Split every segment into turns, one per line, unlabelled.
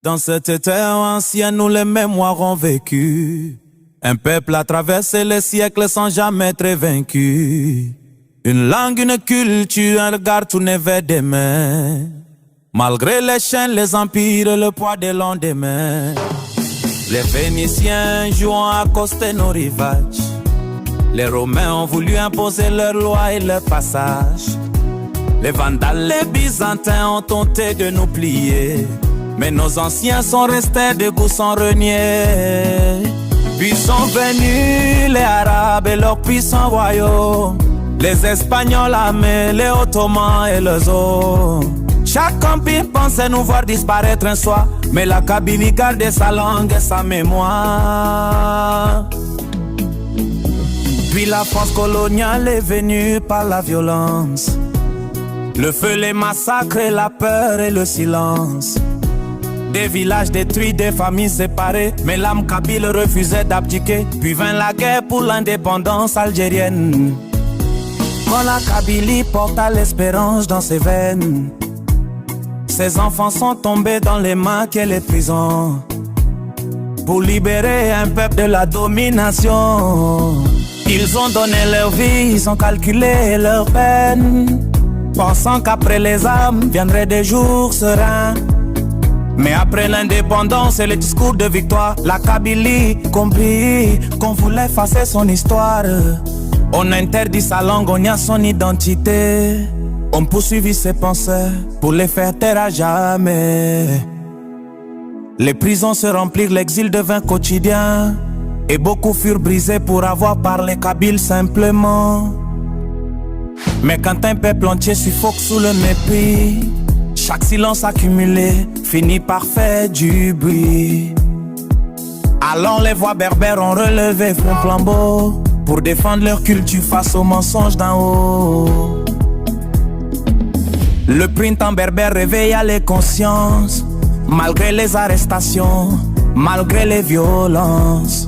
Dans cette terre ancienne où les mémoires ont vécu, un peuple a traversé les siècles sans jamais être vaincu. Une langue, une culture, un regard tourné vers des mains. Malgré les chaînes, les empires, le poids des lendemains. Les Vénitiens jouant à accoster nos rivages. Les Romains ont voulu imposer leurs lois et leurs passages. Les Vandales, les Byzantins ont tenté de nous plier. Mais nos anciens sont restés debout sans renier. Puis sont venus les Arabes et leurs puissants royaumes. Les Espagnols armés, les Ottomans et les autres. Chaque empire pensait nous voir disparaître un soir. Mais la Kabylie gardait sa langue et sa mémoire. Puis la France coloniale est venue par la violence. Le feu, les massacres, la peur et le silence. Des villages détruits, des familles séparées. Mais l'âme kabyle refusait d'abdiquer. Puis vint la guerre pour l'indépendance algérienne. Quand la Kabylie porta l'espérance dans ses veines, ses enfants sont tombés dans les mains et les prisons. Pour libérer un peuple de la domination, ils ont donné leur vie, ils ont calculé leur peine, pensant qu'après les armes viendraient des jours sereins. Mais après l'indépendance et le discours de victoire, la Kabylie comprit qu'on voulait effacer son histoire. On interdit sa langue, on nie son identité. On poursuivit ses pensées pour les faire taire à jamais. Les prisons se remplirent, l'exil devint quotidien. Et beaucoup furent brisés pour avoir parlé kabyle simplement. Mais quand un peuple entier suffoque sous le mépris, chaque silence accumulé finit par faire du bruit. Alors les voix berbères ont relevé front flambeau pour défendre leur culture face aux mensonges d'en haut. Le printemps berbère réveilla les consciences, malgré les arrestations, malgré les violences.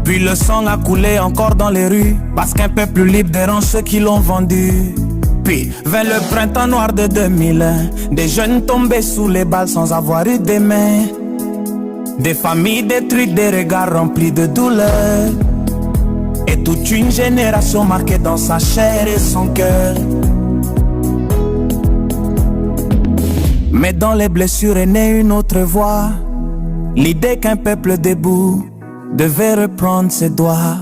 Puis le sang a coulé encore dans les rues, parce qu'un peuple libre dérange ceux qui l'ont vendu. Puis vint le printemps noir de 2001, des jeunes tombés sous les balles sans avoir eu des mains. Des familles détruites, des regards remplis de douleur. Et toute une génération marquée dans sa chair et son cœur. Mais dans les blessures est née une autre voix, l'idée qu'un peuple debout devait reprendre ses droits.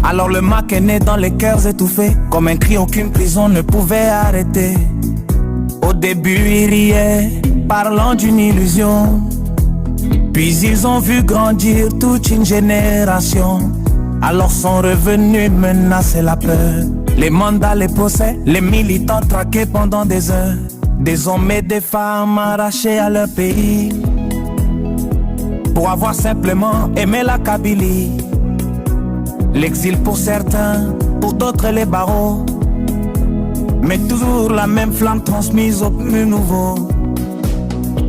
Alors le Mac est né dans les cœurs étouffés, comme un cri aucune prison ne pouvait arrêter. Au début ils riaient, parlant d'une illusion. Puis ils ont vu grandir toute une génération. Alors sont revenus menacer la peur. Les mandats, les procès, les militants traqués pendant des heures. Des hommes et des femmes arrachés à leur pays pour avoir simplement aimé la Kabylie. L'exil pour certains, pour d'autres les barreaux, mais toujours la même flamme transmise aux plus nouveaux.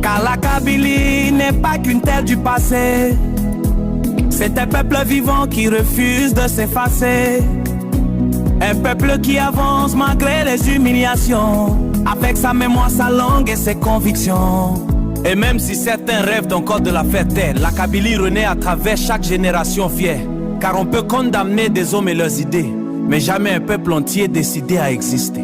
Car la Kabylie n'est pas qu'une terre du passé, c'est un peuple vivant qui refuse de s'effacer. Un peuple qui avance malgré les humiliations, avec sa mémoire, sa langue et ses convictions. Et même si certains rêvent encore de la faire taire, la Kabylie renaît à travers chaque génération fière. Car on peut condamner des hommes et leurs idées, mais jamais un peuple entier décidé à exister.